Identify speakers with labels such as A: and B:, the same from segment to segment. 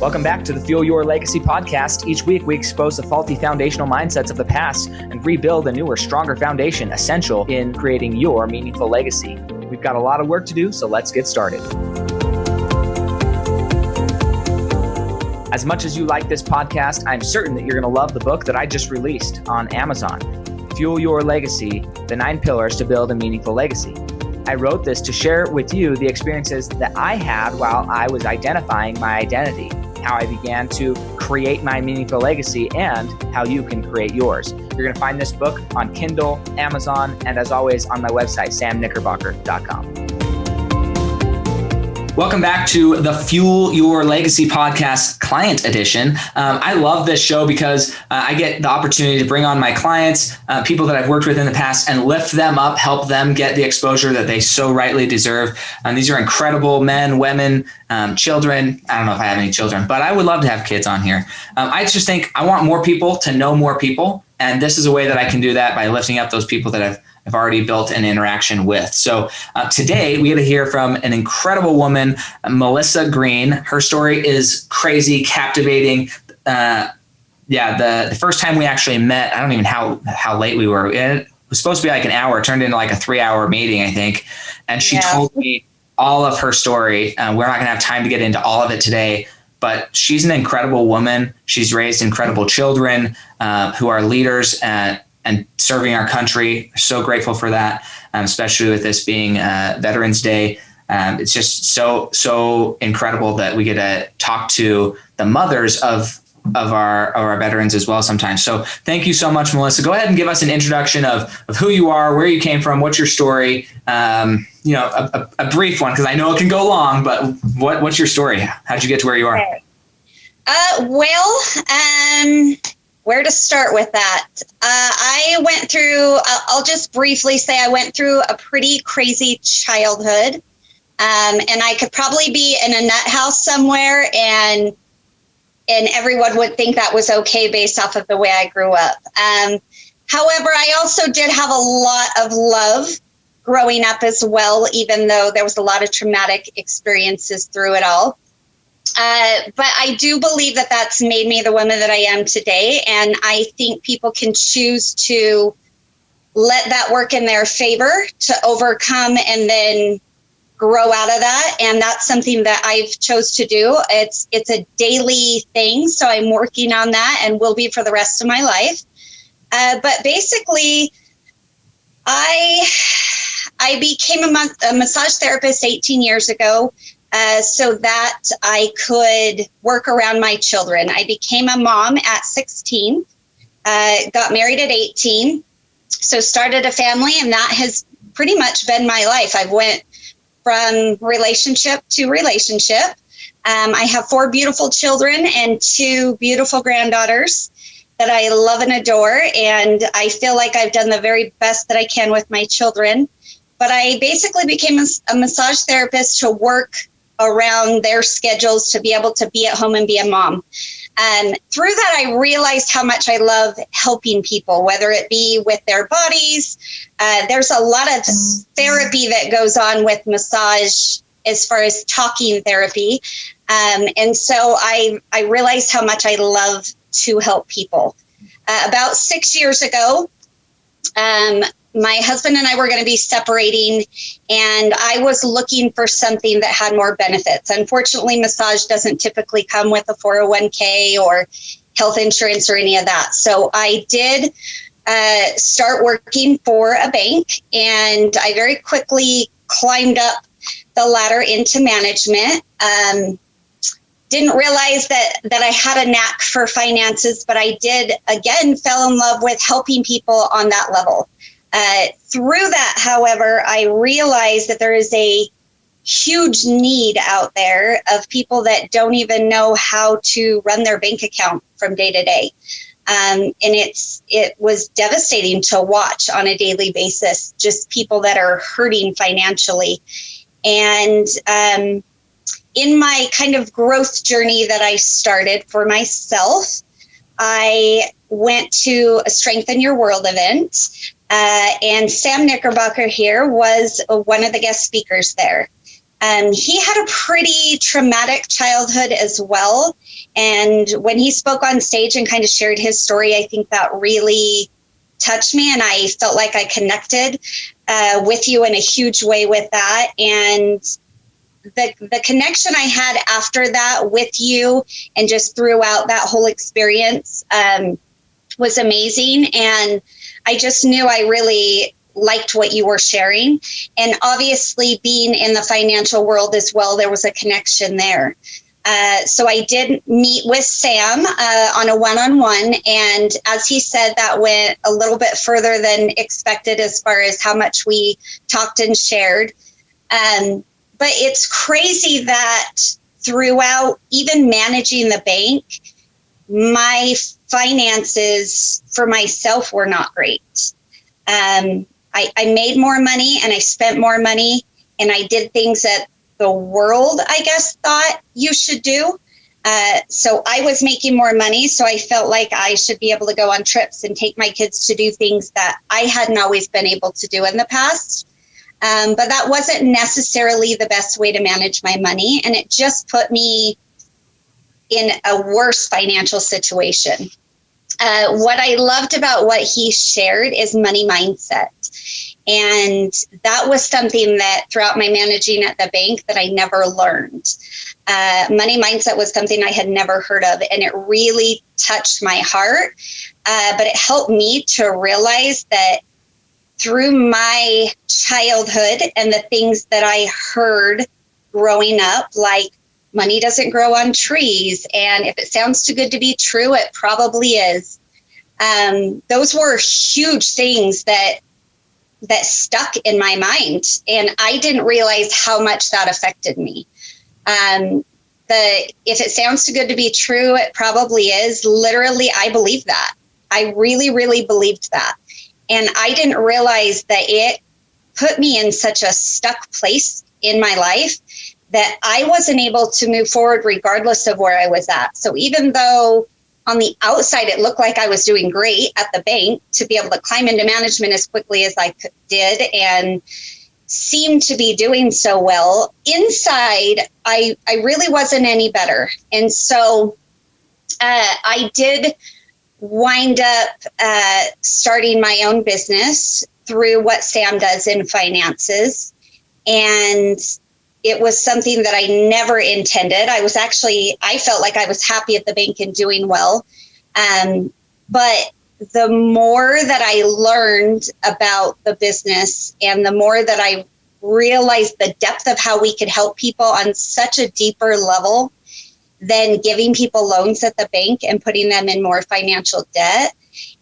A: Welcome back to the Fuel Your Legacy podcast. Each week, we expose the faulty foundational mindsets of the past and rebuild a newer, stronger foundation essential in creating your meaningful legacy. We've got a lot of work to do, so let's get started. As much as you like this podcast, I'm certain that you're going to love the book that I just released on Amazon, Fuel Your Legacy, The 9 Pillars to Build a Meaningful Legacy. I wrote this to share with you the experiences that I had while I was identifying my identity, how I began to create my meaningful legacy, and how you can create yours. You're going to find this book on Kindle, Amazon, and as always on my website, samknickerbocker.com. Welcome back to the Fuel Your Legacy podcast client edition. I love this show because I get the opportunity to bring on my clients, people that I've worked with in the past, and lift them up, help them get the exposure that they so rightly deserve. These are incredible men, women, children. I don't know if I have any children, but I would love to have kids on here. I just think I want more people to know more people. And this is a way that I can do that by lifting up those people that I've already built an interaction with. So today we get to hear from an incredible woman, Melissa Green. Her story is crazy, captivating. The first time we actually met, I don't even know how late we were. It was supposed to be like an hour, it turned into like a 3-hour meeting, I think. And she told me all of her story. We're not gonna have time to get into all of it today, but she's an incredible woman. She's raised incredible children who are leaders and serving our country. So grateful for that, especially with this being Veterans Day. It's just so incredible that we get to talk to the mothers of our veterans as well sometimes. So thank you so much, Melissa. Go ahead and give us an introduction of who you are, where you came from, what's your story. A brief one, because I know it can go long, but what's your story? How'd you get to where you are?
B: Where to start with that? I went through, I'll just briefly say I went through a pretty crazy childhood. And I could probably be in a nut house somewhere and everyone would think that was okay based off of the way I grew up. However, I also did have a lot of love growing up as well, even though there was a lot of traumatic experiences through it all. But I do believe that that's made me the woman that I am today. And I think people can choose to let that work in their favor to overcome and then grow out of that. And that's something that I've chose to do. It's a daily thing. So I'm working on that and will be for the rest of my life. But basically, I became a massage therapist 18 years ago. So that I could work around my children. I became a mom at 16, got married at 18, so started a family, and that has pretty much been my life. I've went from relationship to relationship. I have 4 beautiful children and 2 beautiful granddaughters that I love and adore, and I feel like I've done the very best that I can with my children. But I basically became a massage therapist to work around their schedules to be able to be at home and be a mom. Through that, I realized how much I love helping people, whether it be with their bodies. There's a lot of therapy that goes on with massage as far as talking therapy. And so I realized how much I love to help people. About 6 years ago, my husband and I were going to be separating, and I was looking for something that had more benefits. Unfortunately, massage doesn't typically come with a 401k or health insurance or any of that. So I did start working for a bank, and I very quickly climbed up the ladder into management. Didn't realize that I had a knack for finances, but I did, again, fell in love with helping people on that level. Through that, however, I realized that there is a huge need out there of people that don't even know how to run their bank account from day to day. And it was devastating to watch on a daily basis, just people that are hurting financially. And in my kind of growth journey that I started for myself, I went to a Strengthen Your World event. And Sam Knickerbocker here was one of the guest speakers there. He had a pretty traumatic childhood as well. And when he spoke on stage and kind of shared his story, I think that really touched me. And I felt like I connected with you in a huge way with that. And the connection I had after that with you and just throughout that whole experience was amazing. And I just knew I really liked what you were sharing. And obviously being in the financial world as well, there was a connection there. So I did meet with Sam on a one-on-one. And as he said, that went a little bit further than expected as far as how much we talked and shared. But it's crazy that throughout even managing the bank, my finances for myself were not great. I made more money and I spent more money and I did things that the world, I guess, thought you should do. So I was making more money. So I felt like I should be able to go on trips and take my kids to do things that I hadn't always been able to do in the past. But that wasn't necessarily the best way to manage my money. And it just put me in a worse financial situation. What I loved about what he shared is money mindset. And that was something that throughout my managing at the bank that I never learned. Money mindset was something I had never heard of, and it really touched my heart. But it helped me to realize that through my childhood and the things that I heard growing up, like money doesn't grow on trees, and if it sounds too good to be true, it probably is. Those were huge things that stuck in my mind, and I didn't realize how much that affected me. If it sounds too good to be true, it probably is. Literally, I believe that. I really, really believed that. And I didn't realize that it put me in such a stuck place in my life that I wasn't able to move forward regardless of where I was at. So even though on the outside it looked like I was doing great at the bank to be able to climb into management as quickly as I did and seemed to be doing so well, inside I really wasn't any better. And so I did wind up starting my own business through what Sam does in finances. And it was something that I never intended. I felt like I was happy at the bank and doing well. But the more that I learned about the business and the more that I realized the depth of how we could help people on such a deeper level than giving people loans at the bank and putting them in more financial debt,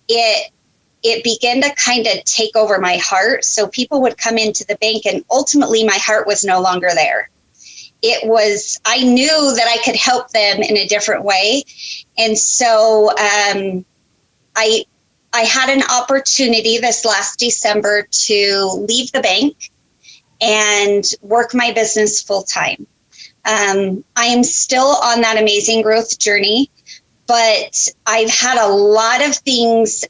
B: it began to kind of take over my heart. So people would come into the bank and ultimately my heart was no longer there. I knew that I could help them in a different way. And so I had an opportunity this last December to leave the bank and work my business full time. I am still on that amazing growth journey, but I've had a lot of things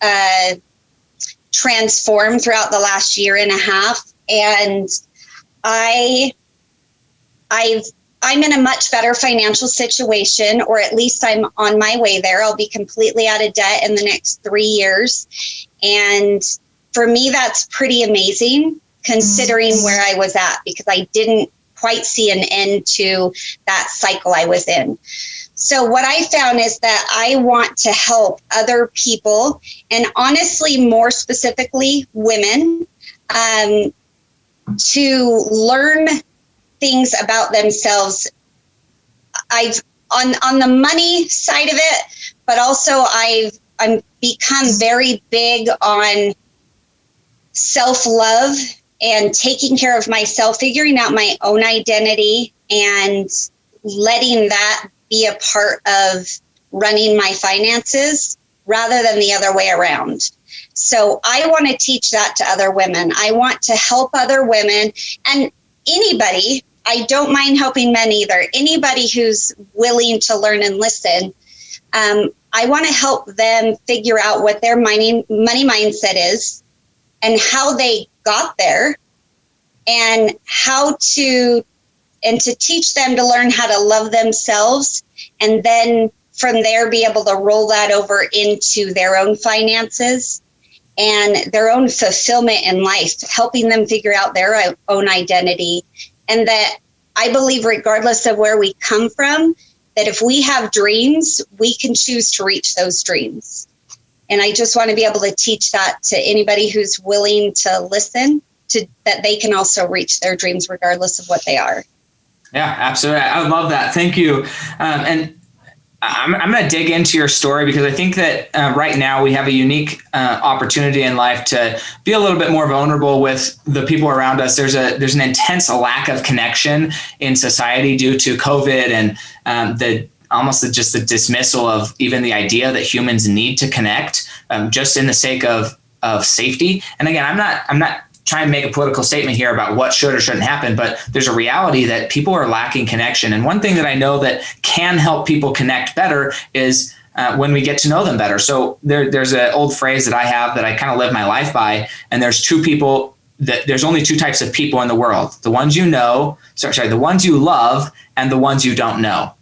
B: transform throughout the last year and a half. And I'm in a much better financial situation, or at least I'm on my way there. I'll be completely out of debt in the next 3 years. And for me, that's pretty amazing considering where I was at, because I didn't quite see an end to that cycle I was in. So what I found is that I want to help other people, and honestly, more specifically, women, to learn things about themselves. I've on the money side of it, but also I'm become very big on self-love and taking care of myself, figuring out my own identity and letting that be a part of running my finances rather than the other way around. So I want to teach that to other women. I want to help other women, and anybody. I don't mind helping men either. Anybody who's willing to learn and listen. I want to help them figure out what their money mindset is and how they got there and how to and to teach them to learn how to love themselves, and then from there be able to roll that over into their own finances and their own fulfillment in life, helping them figure out their own identity. And that I believe, regardless of where we come from, that if we have dreams, we can choose to reach those dreams. And I just want to be able to teach that to anybody who's willing to listen, to that they can also reach their dreams regardless of what they are.
A: Yeah, absolutely. I love that. Thank you. And I'm going to dig into your story because I think that right now we have a unique opportunity in life to be a little bit more vulnerable with the people around us. There's an intense lack of connection in society due to COVID and the dismissal of even the idea that humans need to connect just in the sake of safety. And again, I'm not trying to make a political statement here about what should or shouldn't happen, but there's a reality that people are lacking connection. And one thing that I know that can help people connect better is when we get to know them better. So there's an old phrase that I have that I kind of live my life by. And there's there's only two types of people in the world: the ones you know, the ones you love, and the ones you don't know.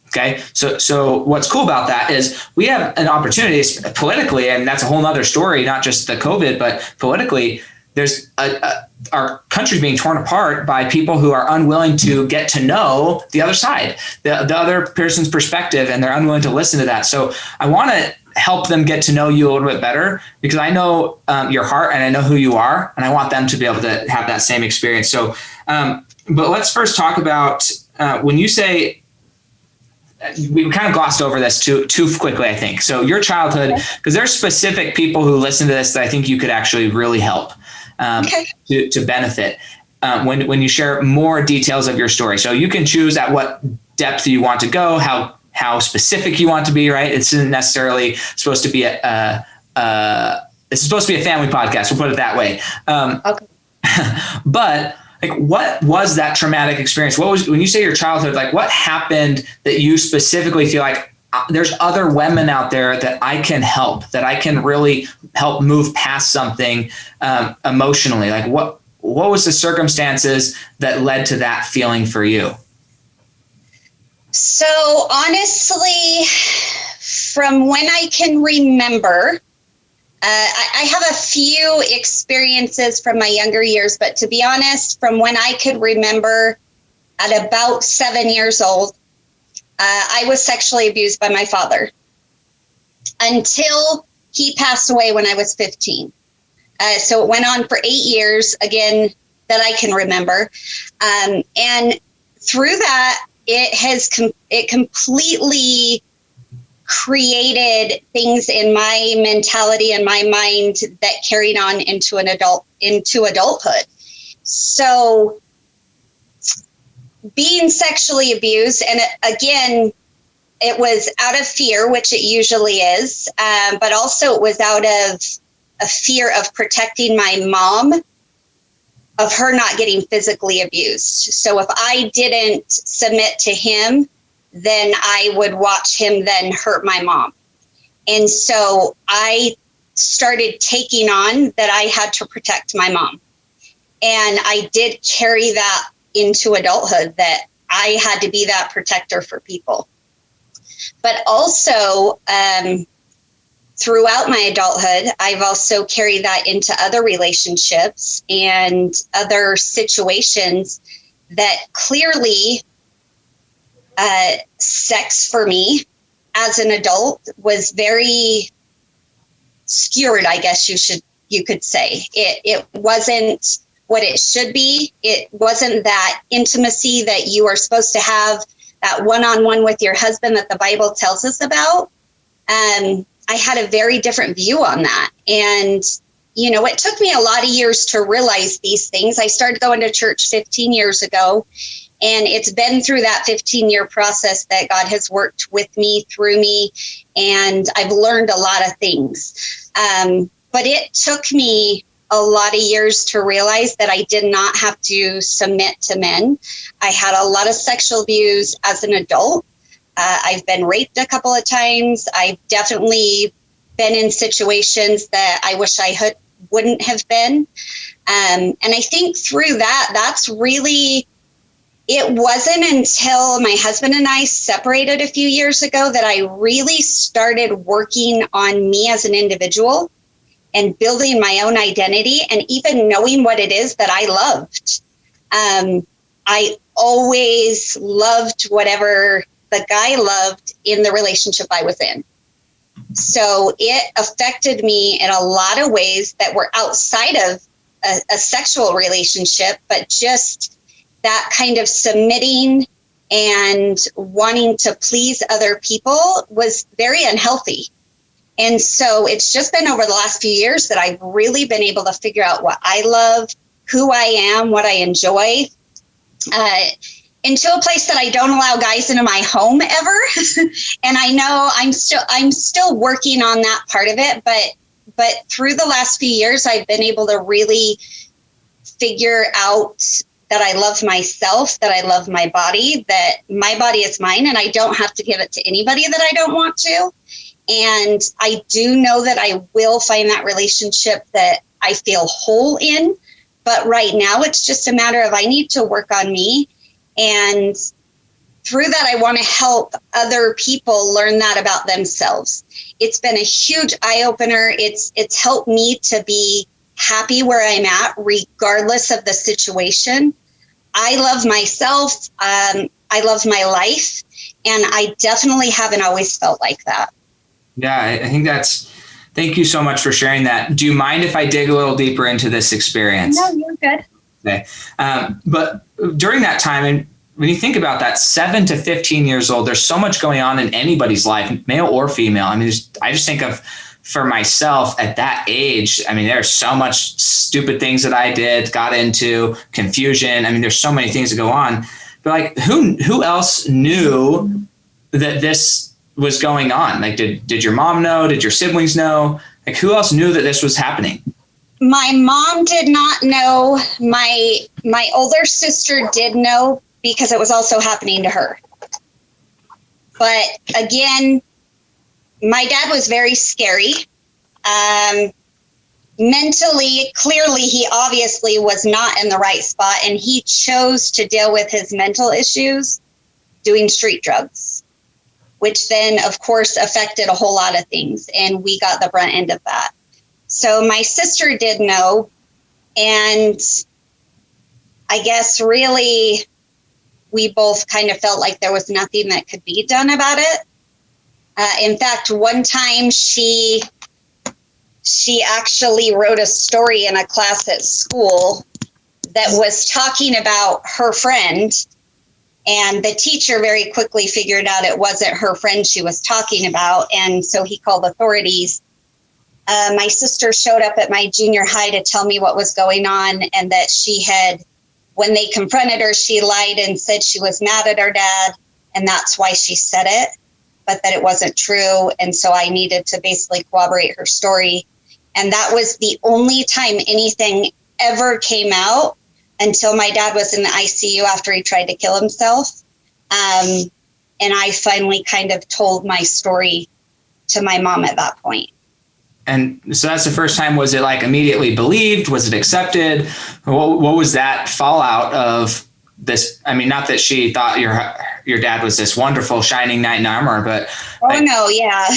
A: Okay. So what's cool about that is we have an opportunity politically, and that's a whole nother story, not just the COVID, but politically, there's our country's being torn apart by people who are unwilling to get to know the other side, the other person's perspective, and they're unwilling to listen to that. So I want to help them get to know you a little bit better because I know your heart and I know who you are, and I want them to be able to have that same experience. So, but let's first talk about when you say, we kind of glossed over this too quickly, I think. So your childhood, because there's specific people who listen to this that I think you could actually really help to benefit when you share more details of your story. So you can choose at what depth you want to go, how specific you want to be, right? It isn't necessarily supposed to be it's supposed to be a family podcast. We'll put it that way. But like, what was that traumatic experience? What was, when you say your childhood, like what happened that you specifically feel like there's other women out there that I can help, that I can really help move past something emotionally? Like what was the circumstances that led to that feeling for you?
B: So honestly, from when I can remember, I have a few experiences from my younger years, but to be honest, from when I could remember, at about 7 years old, I was sexually abused by my father until he passed away when I was 15. So it went on for 8 years, again, that I can remember. And through that, it completely created things in my mentality and my mind that carried on into adulthood. So being sexually abused, and again, it was out of fear, which it usually is, but also it was out of a fear of protecting my mom, of her not getting physically abused. So if I didn't submit to him, then I would watch him then hurt my mom. And so I started taking on that I had to protect my mom. And I did carry that into adulthood, that I had to be that protector for people. But also, throughout my adulthood, I've also carried that into other relationships and other situations that clearly sex for me as an adult was very skewered, I guess you could say. It wasn't what it should be. It wasn't that intimacy that you are supposed to have, that one-on-one with your husband that the Bible tells us about. I had a very different view on that. And, it took me a lot of years to realize these things. I started going to church 15 years ago. And it's been through that 15-year process that God has worked with me, through me, and I've learned a lot of things. But it took me a lot of years to realize that I did not have to submit to men. I had a lot of sexual abuse as an adult. I've been raped a couple of times. I've definitely been in situations that I wish I wouldn't have been. And I think through that, that's really it wasn't until my husband and I separated a few years ago that I really started working on me as an individual and building my own identity and even knowing what it is that I loved. I always loved whatever the guy loved in the relationship I was in. So it affected me in a lot of ways that were outside of a sexual relationship, but just that kind of submitting and wanting to please other people was very unhealthy. And so it's just been over the last few years that I've really been able to figure out what I love, who I am, what I enjoy, into a place that I don't allow guys into my home ever. And I know I'm still working on that part of it, but through the last few years, I've been able to really figure out that I love myself, that I love my body, that my body is mine and I don't have to give it to anybody that I don't want to. And I do know that I will find that relationship that I feel whole in. But right now, it's just a matter of I need to work on me. And through that, I want to help other people learn that about themselves. It's been a huge eye-opener. It's helped me to be happy where I'm at, regardless of the situation. I love myself. I love my life. And I definitely haven't always felt like that.
A: Yeah, I think thank you so much for sharing that. Do you mind if I dig a little deeper into this experience?
B: No, you're good.
A: Okay. But during that time, and when you think about that, 7 to 15 years old, there's so much going on in anybody's life, male or female. I mean, I just think of, for myself at that age, I mean, there's so much stupid things that I did, got into, confusion. I mean, there's so many things that go on. But like, who else knew that this was going on? Like, did your mom know? Did your siblings know? Like, who else knew that this was happening?
B: My mom did not know. My older sister did know because it was also happening to her. But again, my dad was very scary. Mentally, clearly, he obviously was not in the right spot, and he chose to deal with his mental issues doing street drugs, which then, of course, affected a whole lot of things, and we got the brunt end of that. So my sister did know, and I guess really we both kind of felt like there was nothing that could be done about it. In fact, one time she actually wrote a story in a class at school that was talking about her friend, and the teacher very quickly figured out it wasn't her friend she was talking about, and so he called authorities. My sister showed up at my junior high to tell me what was going on, and that she had, when they confronted her, she lied and said she was mad at her dad, and that's why she said it, but that it wasn't true. And so I needed to basically corroborate her story. And that was the only time anything ever came out until my dad was in the ICU after he tried to kill himself. And I finally kind of told my story to my mom at that point.
A: And so that's the first time. Was it like immediately believed? Was it accepted? What was that fallout of this? I mean, not that she thought your dad was this wonderful shining knight in armor, but
B: no, yeah.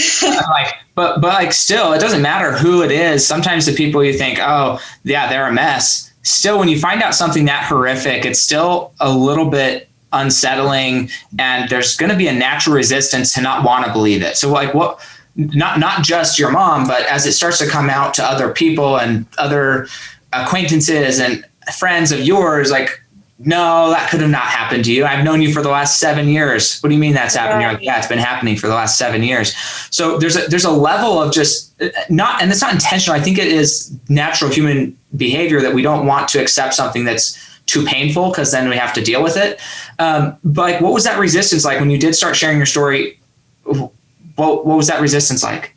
A: but like still, it doesn't matter who it is. Sometimes the people you think, oh yeah, they're a mess. Still, when you find out something that horrific, it's still a little bit unsettling, and there's going to be a natural resistance to not want to believe it. So like what? Not just your mom, but as it starts to come out to other people and other acquaintances and friends of yours, like, no, that could have not happened to you. I've known you for the last 7 years. What do you mean that's happened? You're like, yeah, it's been happening for the last 7 years. So there's a level of just not, and it's not intentional. I think it is natural human behavior that we don't want to accept something that's too painful, because then we have to deal with it. But like, what was that resistance like when you did start sharing your story? What was that resistance like?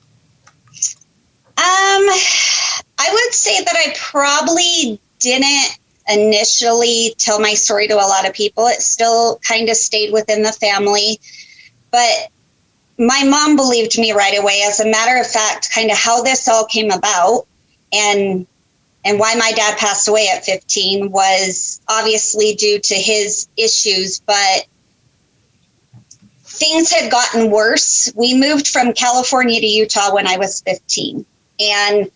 B: I would say that I probably didn't initially tell my story to a lot of people. It still kind of stayed within the family. But my mom believed me right away. As a matter of fact, kind of how this all came about, and and why my dad passed away at 15 was obviously due to his issues, but things had gotten worse. We moved from California to Utah when I was 15, and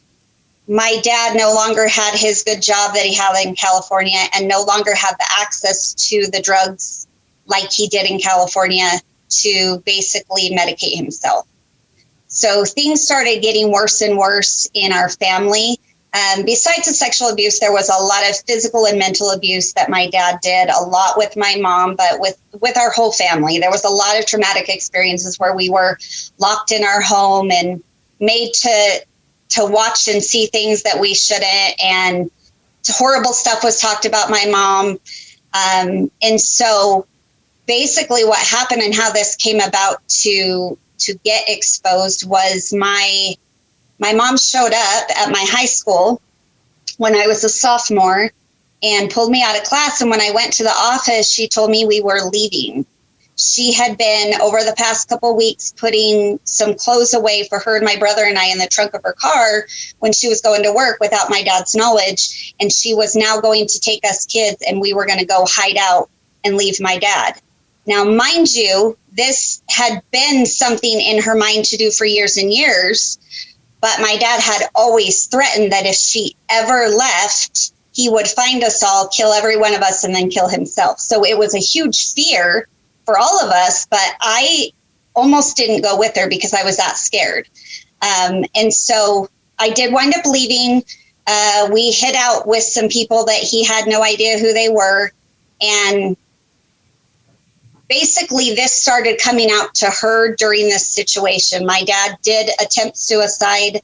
B: my dad no longer had his good job that he had in California and no longer had the access to the drugs like he did in California to basically medicate himself. So things started getting worse and worse in our family. Besides the sexual abuse, there was a lot of physical and mental abuse that my dad did, a lot with my mom, but with our whole family. There was a lot of traumatic experiences where we were locked in our home and made to watch and see things that we shouldn't, and horrible stuff was talked about my mom. And so basically what happened and how this came about to get exposed was my mom showed up at my high school when I was a sophomore and pulled me out of class. And when I went to the office, she told me we were leaving. She had been, over the past couple of weeks, putting some clothes away for her and my brother and I in the trunk of her car when she was going to work without my dad's knowledge. And she was now going to take us kids and we were going to go hide out and leave my dad. Now, mind you, this had been something in her mind to do for years and years. But my dad had always threatened that if she ever left, he would find us all, kill every one of us, and then kill himself. So it was a huge fear for all of us, but I almost didn't go with her because I was that scared. And so I did wind up leaving. We hid out with some people that he had no idea who they were. And basically, this started coming out to her during this situation. My dad did attempt suicide.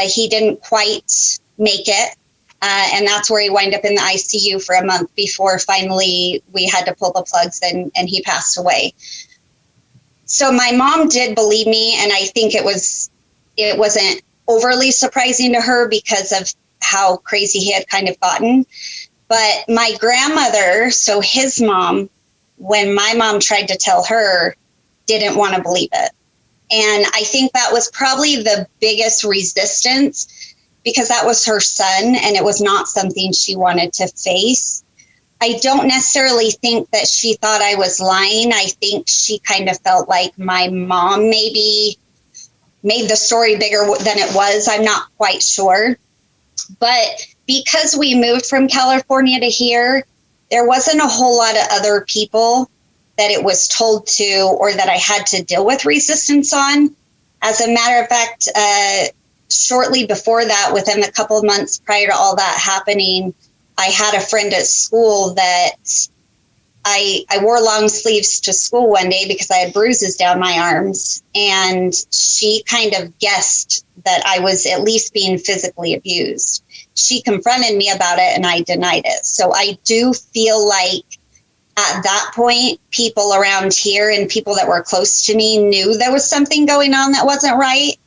B: He didn't quite make it. And that's where he wound up in the ICU for a month before finally we had to pull the plugs and he passed away. So my mom did believe me, and I think it wasn't overly surprising to her because of how crazy he had kind of gotten. But my grandmother, so his mom, when my mom tried to tell her, didn't want to believe it. And I think that was probably the biggest resistance because that was her son and it was not something she wanted to face. I don't necessarily think that she thought I was lying. I think she kind of felt like my mom maybe made the story bigger than it was. I'm not quite sure. But because we moved from California to here, there wasn't a whole lot of other people that it was told to or that I had to deal with resistance on. As a matter of fact, shortly before that, within a couple of months prior to all that happening, I had a friend at school that I wore long sleeves to school one day because I had bruises down my arms. And she kind of guessed that I was at least being physically abused. She confronted me about it and I denied it. So I do feel like at that point, people around here and people that were close to me knew there was something going on that wasn't right.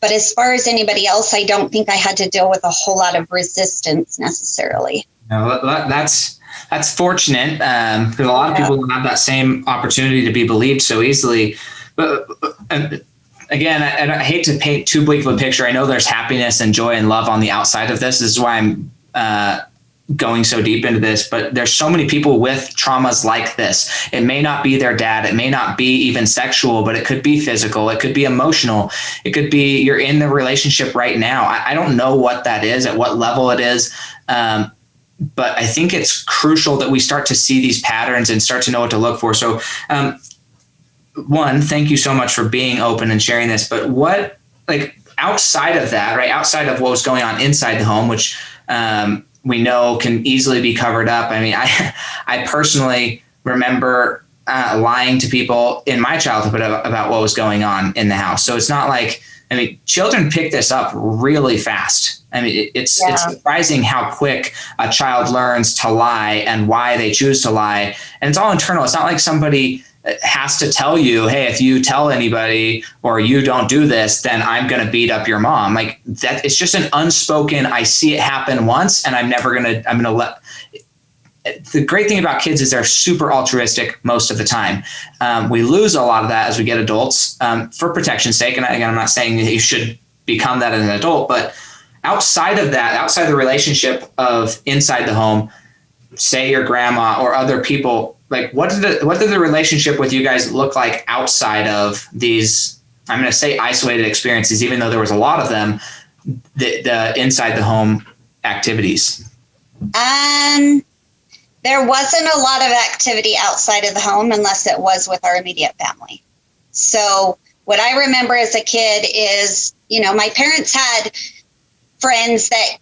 B: But as far as anybody else, I don't think I had to deal with a whole lot of resistance necessarily.
A: No, that's fortunate because a lot of people don't have that same opportunity to be believed so easily. But again, I hate to paint too bleak of a picture. I know there's happiness and joy and love on the outside of this. This is why I'm going so deep into this, but there's so many people with traumas like this. It may not be their dad. It may not be even sexual, but it could be physical. It could be emotional. It could be you're in the relationship right now. I don't know what that is, at what level it is. But I think it's crucial that we start to see these patterns and start to know what to look for. So one, thank you so much for being open and sharing this, but what, like outside of that, right? Outside of what was going on inside the home, which we know can easily be covered up. I mean, I personally remember lying to people in my childhood about what was going on in the house. So it's not like, I mean, children pick this up really fast. I mean, it's surprising how quick a child learns to lie and why they choose to lie. And it's all internal. It's not like somebody has to tell you, hey, if you tell anybody or you don't do this, then I'm going to beat up your mom. Like that, it's just an unspoken, I see it happen once and I'm going to let. The great thing about kids is they're super altruistic most of the time. We lose a lot of that as we get adults for protection's sake. And again, I'm not saying that you should become that as an adult, but outside of that, outside the relationship of inside the home, say your grandma or other people, like what did the relationship with you guys look like outside of these, I'm going to say isolated experiences, even though there was a lot of them, the inside the home activities?
B: There wasn't a lot of activity outside of the home unless it was with our immediate family. So what I remember as a kid is, my parents had friends that,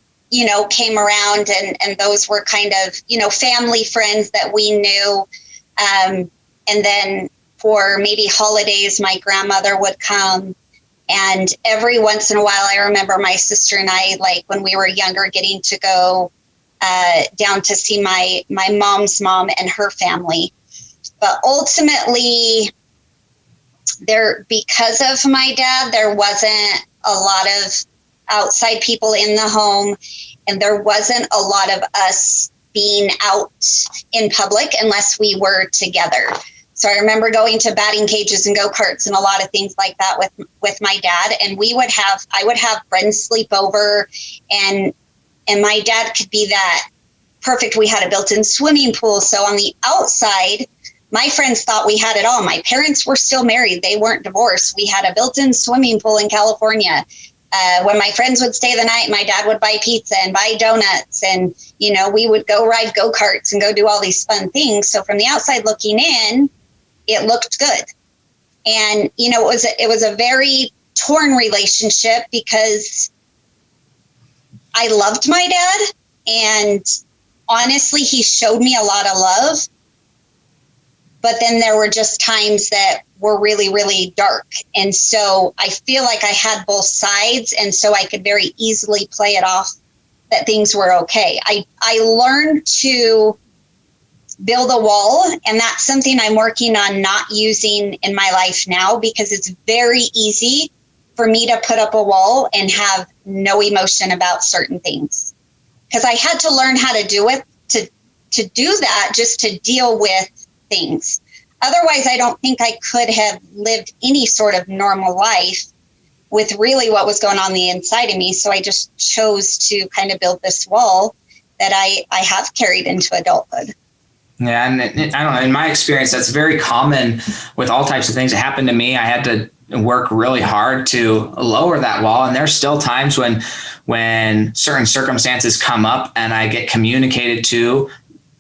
B: came around, and those were kind of, family friends that we knew. And then for maybe holidays, my grandmother would come. And every once in a while, I remember my sister and I, like when we were younger, getting to go down to see my mom's mom and her family. But ultimately, because of my dad, there wasn't a lot of outside people in the home, and there wasn't a lot of us being out in public unless we were together. So I remember going to batting cages and go-karts and a lot of things like that with my dad. And I would have friends sleep over, and my dad could be that perfect. We had a built-in swimming pool. So on the outside, my friends thought we had it all. My parents were still married. They weren't divorced. We had a built-in swimming pool in California. When my friends would stay the night, my dad would buy pizza and buy donuts. And, we would go ride go-karts and go do all these fun things. So from the outside looking in, it looked good. And, it was a very torn relationship because I loved my dad. And honestly, he showed me a lot of love. But then there were just times that were really, really dark. And so I feel like I had both sides. And so I could very easily play it off that things were okay. I learned to build a wall. And that's something I'm working on not using in my life now, because it's very easy for me to put up a wall and have no emotion about certain things. Because I had to learn how to do it, to do that, just to deal with things. Otherwise, I don't think I could have lived any sort of normal life with really what was going on the inside of me. So I just chose to kind of build this wall that I have carried into adulthood.
A: Yeah, and I don't know, in my experience, that's very common with all types of things that happened to me. I had to work really hard to lower that wall. And there's still times when certain circumstances come up and I get communicated to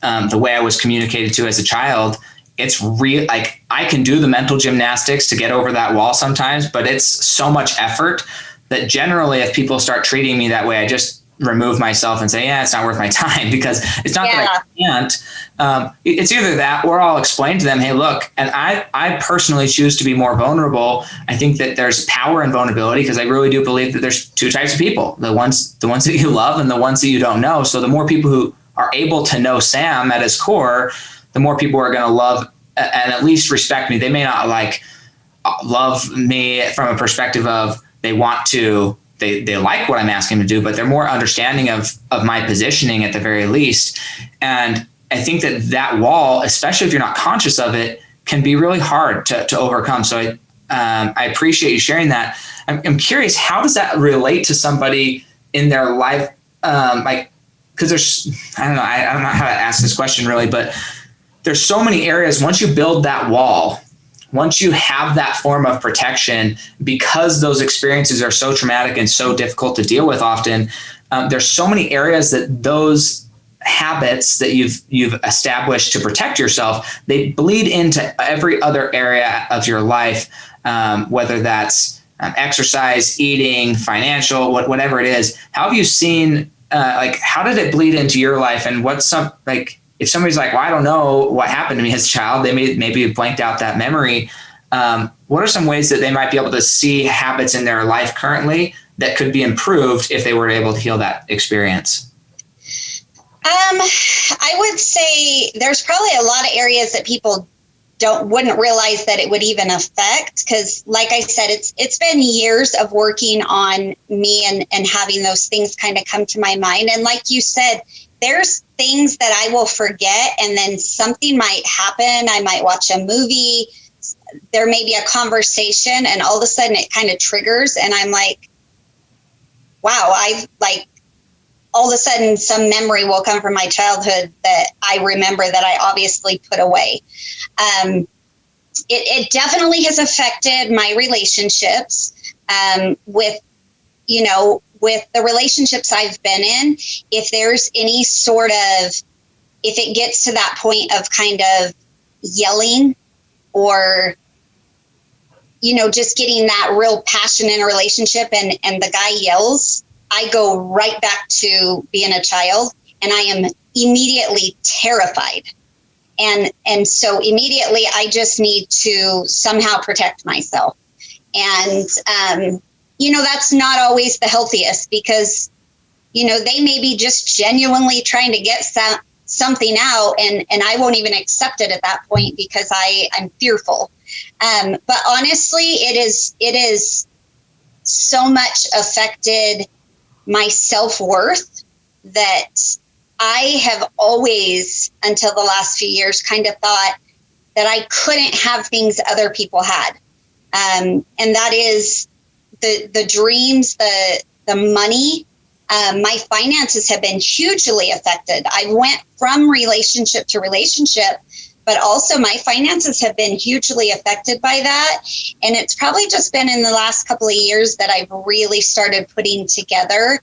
A: the way I was communicated to as a child. It's real. Like, I can do the mental gymnastics to get over that wall sometimes, but it's so much effort that generally if people start treating me that way, I just remove myself and say, yeah, it's not worth my time, because it's not that I can't. It's either that or I'll explain to them, hey, look, and I personally choose to be more vulnerable. I think that there's power in vulnerability, because I really do believe that there's two types of people, the ones that you love and the ones that you don't know. So the more people who are able to know Sam at his core, the more people are going to love and at least respect me. They may not love me from a perspective of they like what I'm asking them to do, but they're more understanding of my positioning at the very least. And I think that wall, especially if you're not conscious of it, can be really hard to overcome. So I appreciate you sharing that. I'm curious, how does that relate to somebody in their life? Because I don't know how to ask this question really, but there's so many areas. Once you build that wall, once you have that form of protection, because those experiences are so traumatic and so difficult to deal with often, there's so many areas that those habits that you've established to protect yourself, they bleed into every other area of your life, whether that's exercise, eating, financial, whatever it is. How have you seen, how did it bleed into your life? And if somebody's like, well, I don't know what happened to me as a child, they maybe have blanked out that memory. What are some ways that they might be able to see habits in their life currently that could be improved if they were able to heal that experience?
B: I would say there's probably a lot of areas that people wouldn't realize that it would even affect. Because like I said, it's been years of working on me and having those things kind of come to my mind. And like you said, there's things that I will forget, and then something might happen. I might watch a movie. There may be a conversation, and all of a sudden it kind of triggers. And I'm like, wow, I've like, all of a sudden some memory will come from my childhood that I remember that I obviously put away. It definitely has affected my relationships with, with the relationships I've been in. If there's any sort of, if it gets to that point of kind of yelling or, just getting that real passion in a relationship and the guy yells, I go right back to being a child and I am immediately terrified. And so immediately I just need to somehow protect myself. And, that's not always the healthiest because, they may be just genuinely trying to get something out and I won't even accept it at that point because I'm fearful. But honestly, it is so much affected my self-worth that I have always, until the last few years, kind of thought that I couldn't have things other people had. And that is the dreams, the money. My finances have been hugely affected. I went from relationship to relationship, but also my finances have been hugely affected by that. And it's probably just been in the last couple of years that I've really started putting together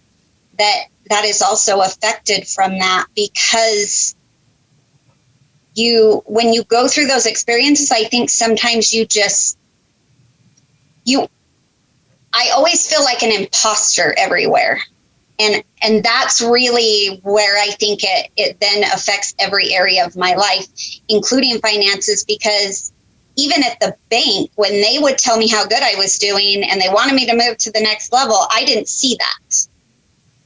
B: that is also affected from that, because when you go through those experiences, I think sometimes I always feel like an imposter everywhere. And that's really where I think it then affects every area of my life, including finances, because even at the bank, when they would tell me how good I was doing and they wanted me to move to the next level, I didn't see that.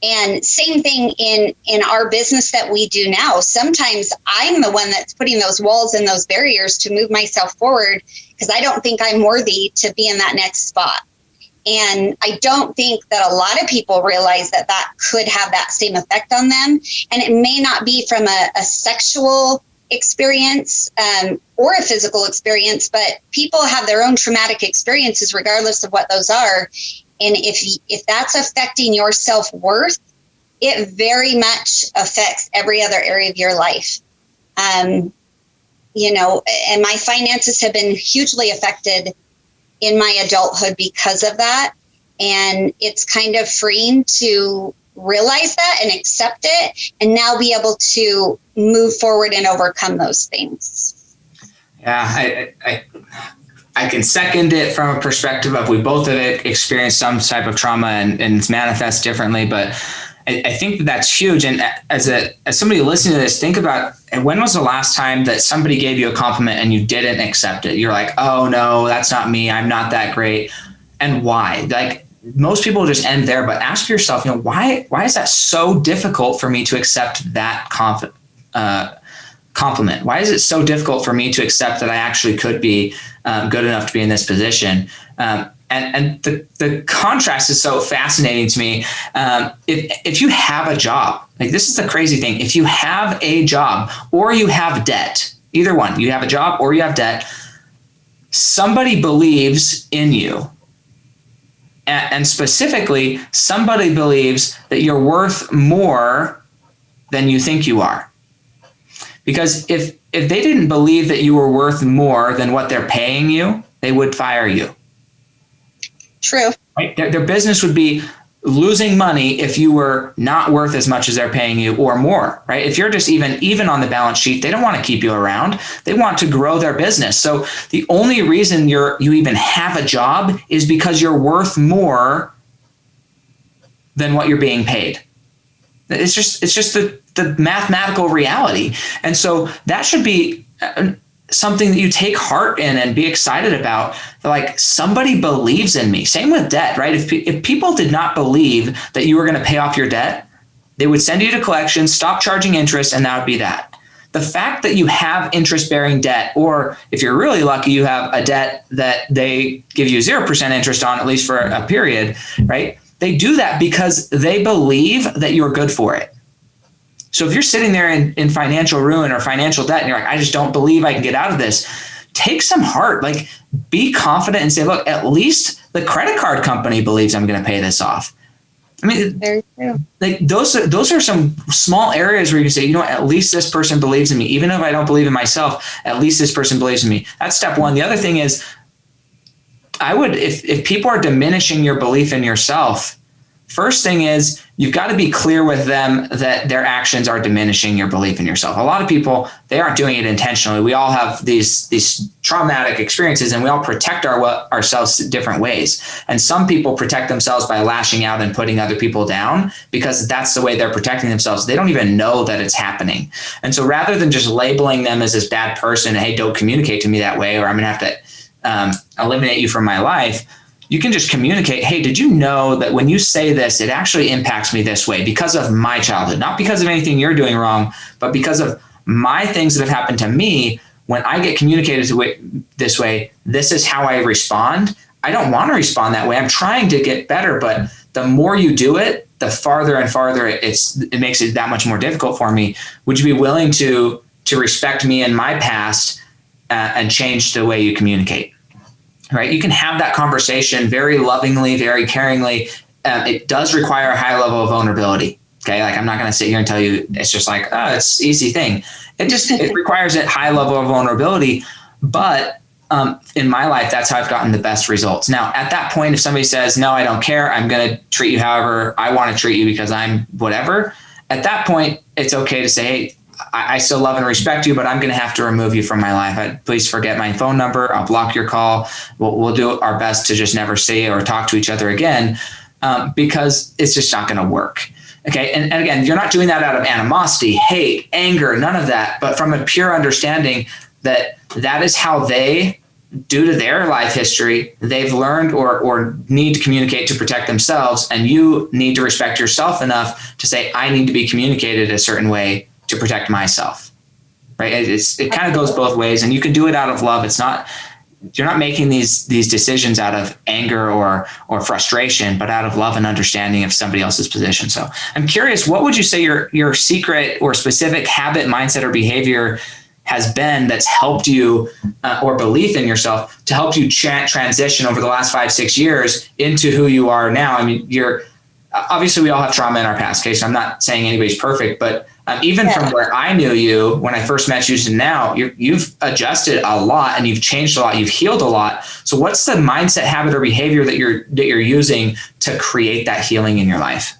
B: And same thing in our business that we do now. Sometimes I'm the one that's putting those walls and those barriers to move myself forward because I don't think I'm worthy to be in that next spot. And I don't think that a lot of people realize that could have that same effect on them. And it may not be from a sexual experience or a physical experience, but people have their own traumatic experiences regardless of what those are. And if that's affecting your self-worth, it very much affects every other area of your life. And my finances have been hugely affected in my adulthood because of that. And it's kind of freeing to realize that and accept it and now be able to move forward and overcome those things.
A: Yeah, I can second it from a perspective of we both have experienced some type of trauma and it's manifests differently, but I think that's huge. And as somebody listening to this, think about, when was the last time that somebody gave you a compliment and you didn't accept it? You're like, oh no, that's not me. I'm not that great. And why? Like most people just end there, but ask yourself, why is that so difficult for me to accept that compliment? Why is it so difficult for me to accept that I actually could be good enough to be in this position? And the contrast is so fascinating to me. If you have a job, like this is the crazy thing. If you have a job or you have debt, either one, you have a job or you have debt, somebody believes in you. And specifically, somebody believes that you're worth more than you think you are. Because if they didn't believe that you were worth more than what they're paying you, they would fire you.
B: True.
A: Right? Their business would be losing money if you were not worth as much as they're paying you or more, right? If you're just even on the balance sheet, they don't want to keep you around. They want to grow their business. So the only reason you even have a job is because you're worth more than what you're being paid. It's just the mathematical reality. And so that should be something that you take heart in and be excited about. Like, somebody believes in me. Same with debt, right? If people did not believe that you were going to pay off your debt, they would send you to collections, stop charging interest, and that would be that. The fact that you have interest-bearing debt, or if you're really lucky, you have a debt that they give you 0% interest on, at least for a period, right? They do that because they believe that you're good for it. So if you're sitting there in financial ruin or financial debt and you're like, I just don't believe I can get out of this, take some heart, like be confident and say, look, at least the credit card company believes I'm going to pay this off. I mean,
B: Very true.
A: like those are some small areas where you can say, at least this person believes in me. Even if I don't believe in myself, at least this person believes in me. That's step one. The other thing is, if people are diminishing your belief in yourself, first thing is you've got to be clear with them that their actions are diminishing your belief in yourself. A lot of people, they aren't doing it intentionally. We all have these traumatic experiences, and we all protect ourselves different ways. And some people protect themselves by lashing out and putting other people down because that's the way they're protecting themselves. They don't even know that it's happening. And so rather than just labeling them as this bad person, hey, don't communicate to me that way, or I'm going to have to eliminate you from my life, you can just communicate, hey, did you know that when you say this, it actually impacts me this way because of my childhood, not because of anything you're doing wrong, but because of my things that have happened to me. When I get communicated this way, this is how I respond. I don't want to respond that way. I'm trying to get better, but the more you do it, the farther and farther it makes it that much more difficult for me. Would you be willing to respect me in my past and change the way you communicate? Right? You can have that conversation very lovingly, very caringly. It does require a high level of vulnerability. Okay. Like I'm not going to sit here and tell you it's just like, oh, it's an easy thing. It requires a high level of vulnerability. But in my life, that's how I've gotten the best results. Now, at that point, if somebody says, no, I don't care, I'm going to treat you however I want to treat you because I'm whatever. At that point, it's okay to say, hey, I still love and respect you, but I'm going to have to remove you from my life. Please forget my phone number. I'll block your call. We'll do our best to just never see or talk to each other again because it's just not going to work. Okay. And again, you're not doing that out of animosity, hate, anger, none of that, but from a pure understanding that is how they, due to their life history, they've learned or need to communicate to protect themselves. And you need to respect yourself enough to say, I need to be communicated a certain way to protect myself, right? It kind of goes both ways, and you can do it out of love. You're not making these decisions out of anger or frustration, but out of love and understanding of somebody else's position. So I'm curious, what would you say your secret or specific habit, mindset, or behavior has been that's helped you or belief in yourself to help you transition over the last 5-6 years into who you are now? I mean, obviously we all have trauma in our past, okay? So I'm not saying anybody's perfect, but even from where I knew you when I first met you to now, you've adjusted a lot and you've changed a lot. You've healed a lot. So what's the mindset, habit, or behavior that you're using to create that healing in your life?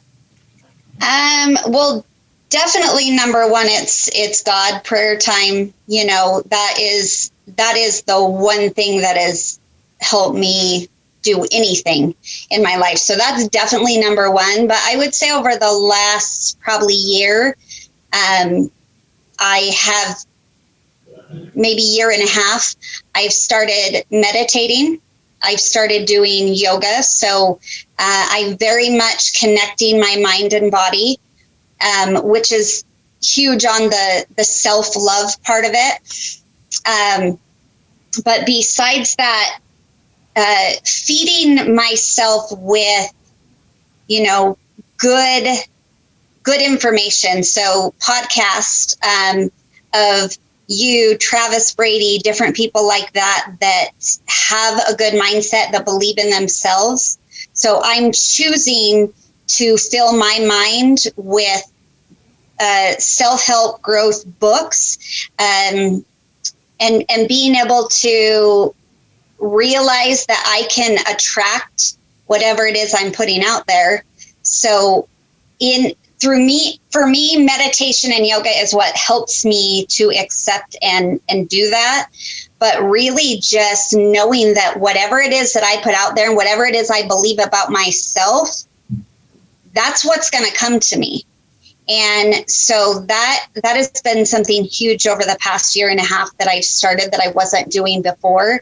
B: Well, definitely number one, it's God, prayer time. That is the one thing that has helped me do anything in my life. So that's definitely number one. But I would say over the last probably year, I have maybe year and a half, I've started meditating. I've started doing yoga. So I'm very much connecting my mind and body, which is huge on the self-love part of it. But besides that, feeding myself with, good information. So podcast of you, Travis Brady, different people like that have a good mindset, that believe in themselves. So I'm choosing to fill my mind with self-help growth books, and being able to realize that I can attract whatever it is I'm putting out there. So for me, meditation and yoga is what helps me to accept and do that. But really just knowing that whatever it is that I put out there and whatever it is I believe about myself, that's what's going to come to me. And so that has been something huge over the past year and a half that I started that I wasn't doing before.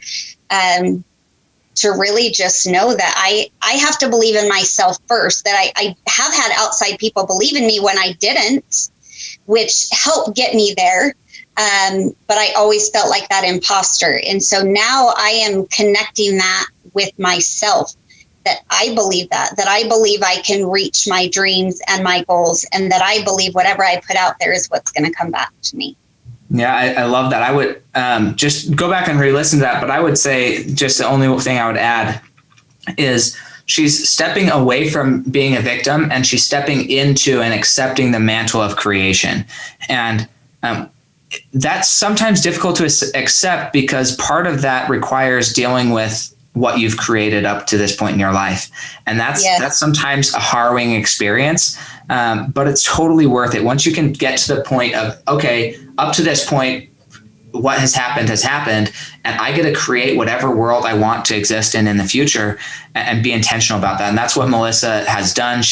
B: To really just know that I have to believe in myself first, that I have had outside people believe in me when I didn't, which helped get me there. But I always felt like that imposter. And so now I am connecting that with myself, that I believe that I believe I can reach my dreams and my goals, and that I believe whatever I put out there is what's going to come back to me.
A: Yeah, I love that. I would just go back and re-listen to that, but I would say just the only thing I would add is she's stepping away from being a victim and she's stepping into and accepting the mantle of creation. And that's sometimes difficult to accept because part of that requires dealing with what you've created up to this point in your life. And that's sometimes a harrowing experience, but it's totally worth it. Once you can get to the point of, okay, up to this point, what has happened, and I get to create whatever world I want to exist in the future and be intentional about that. And that's what Melissa has done.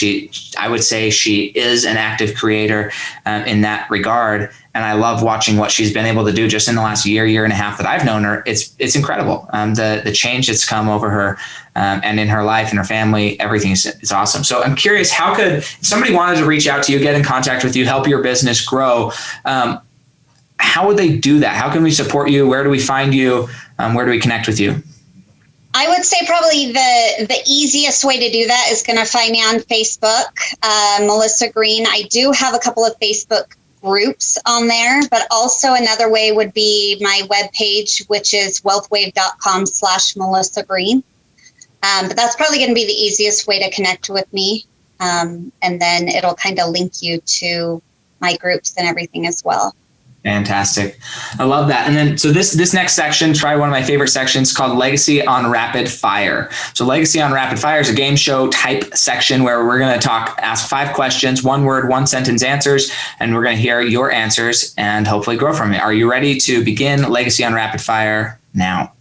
A: I would say she is an active creator in that regard. And I love watching what she's been able to do just in the last year and a half that I've known her. It's incredible. The change that's come over her and in her life and her family, everything is awesome. So I'm curious, how could, if somebody wanted to reach out to you, get in contact with you, help your business grow, how would they do that? How can we support you? Where do we find you? Where do we connect with you?
B: I would say probably the easiest way to do that is going to find me on Facebook, Melissa Green. I do have a couple of Facebook groups on there, but also another way would be my webpage, which is wealthwave.com/Melissa Green. But that's probably going to be the easiest way to connect with me. And then it'll kind of link you to my groups and everything as well.
A: Fantastic. I love that. And then, so this next section, try one of my favorite sections called Legacy on Rapid Fire. So Legacy on Rapid Fire is a game show type section where we're going to ask 5 questions, 1 word, 1 sentence answers, and we're going to hear your answers and hopefully grow from it. Are you ready to begin Legacy on Rapid Fire now?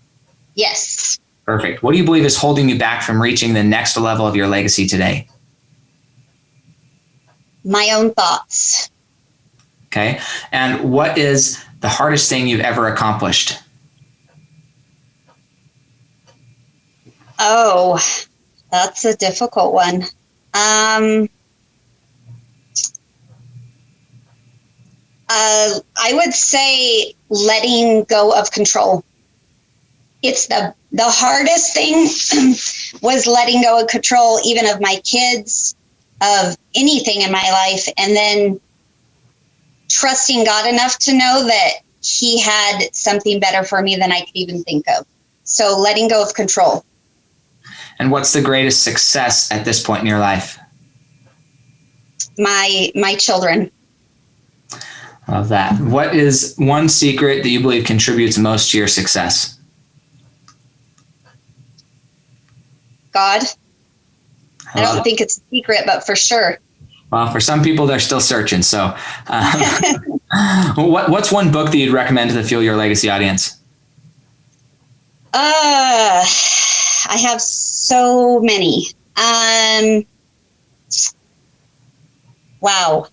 B: Yes.
A: Perfect. What do you believe is holding you back from reaching the next level of your legacy today?
B: My own thoughts.
A: Okay. And what is the hardest thing you've ever accomplished?
B: Oh, that's a difficult one. I would say letting go of control. It's the hardest thing was letting go of control, even of my kids, of anything in my life. And then trusting God enough to know that he had something better for me than I could even think of. So letting go of control.
A: And what's the greatest success at this point in your life?
B: My children.
A: Love that. What is one secret that you believe contributes most to your success?
B: God. I don't think it's a secret, but for sure.
A: Well, for some people, they're still searching. So what's one book that you'd recommend to the Fuel Your Legacy audience?
B: I have so many. Wow.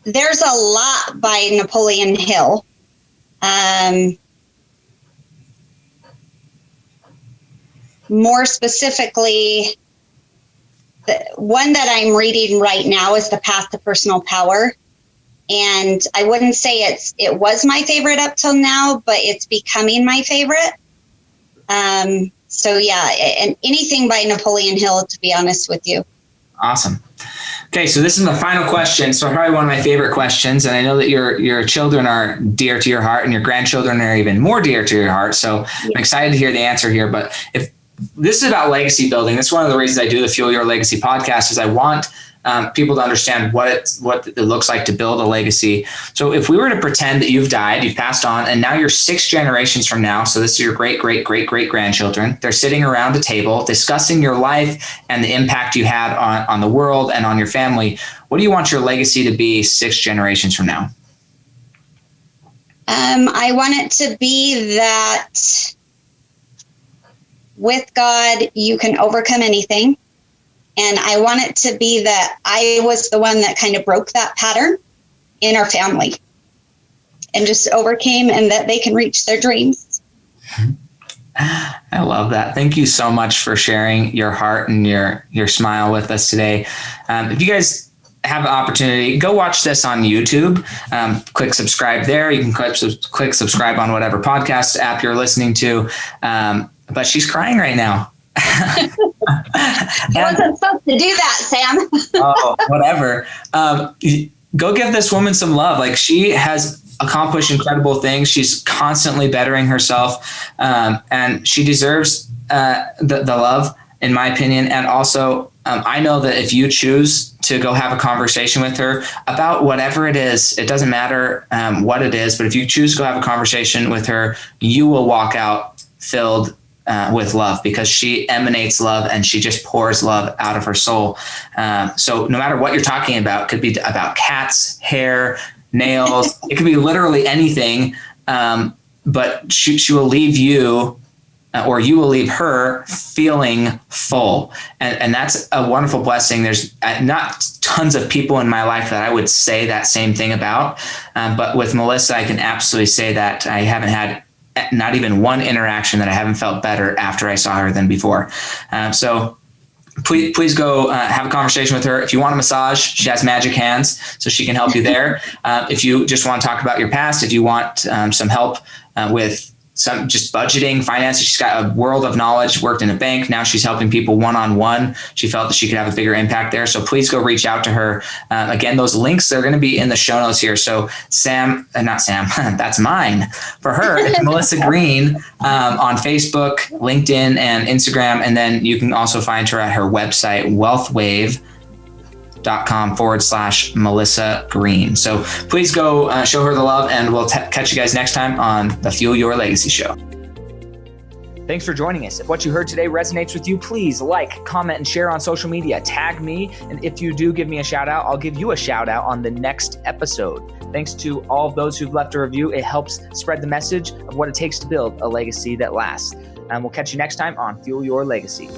B: There's a lot by Napoleon Hill. More specifically, the one that I'm reading right now is The Path to Personal Power. And I wouldn't say it was my favorite up till now, but it's becoming my favorite. So yeah, and anything by Napoleon Hill, to be honest with you.
A: Awesome. Okay, so this is my final question. So probably one of my favorite questions, and I know that your children are dear to your heart, and your grandchildren are even more dear to your heart. So I'm excited to hear the answer here. But if this is about legacy building, that's one of the reasons I do the Fuel Your Legacy podcast, is I want people to understand what it looks like to build a legacy. So if we were to pretend that you've died, you've passed on, and now you're 6 generations from now, so this is your great grandchildren, they're sitting around a table discussing your life and the impact you had on the world and on your family. What do you want your legacy to be 6 generations from now?
B: I want it to be that with God, you can overcome anything. And I want it to be that I was the one that kind of broke that pattern in our family and just overcame, and that they can reach their dreams.
A: I love that. Thank you so much for sharing your heart and your smile with us today. If you guys have an opportunity, go watch this on YouTube. Click subscribe there. You can click subscribe on whatever podcast app you're listening to. But she's crying right now.
B: I wasn't supposed to do that, Sam.
A: Oh, whatever. Go give this woman some love. Like, she has accomplished incredible things. She's constantly bettering herself, and she deserves the love, in my opinion. And also, I know that if you choose to go have a conversation with her about whatever it is, it doesn't matter what it is, but if you choose to go have a conversation with her, you will walk out filled with love, because she emanates love and she just pours love out of her soul. So no matter what you're talking about, could be about cats, hair, nails, it could be literally anything. But she will leave you, or you will leave her feeling full. And that's a wonderful blessing. There's not tons of people in my life that I would say that same thing about. But with Melissa, I can absolutely say that I haven't had not even one interaction that I haven't felt better after I saw her than before. So please go have a conversation with her. If you want a massage, she has magic hands, so she can help you there. If you just want to talk about your past, if you want some help with some just budgeting, finances, she's got a world of knowledge, worked in a bank. Now she's helping people one-on-one. She felt that she could have a bigger impact there. So please go reach out to her. Again, those links are going to be in the show notes here. So not Sam, that's mine. For her, it's Melissa Green on Facebook, LinkedIn, and Instagram. And then you can also find her at her website, wealthwave.com/Melissa Green. So please go show her the love, and we'll catch you guys next time on the Fuel Your Legacy Show. Thanks for joining us. If what you heard today resonates with you, please like, comment, and share on social media. Tag me. And if you do give me a shout out, I'll give you a shout out on the next episode. Thanks to all of those who've left a review. It helps spread the message of what it takes to build a legacy that lasts. And we'll catch you next time on Fuel Your Legacy.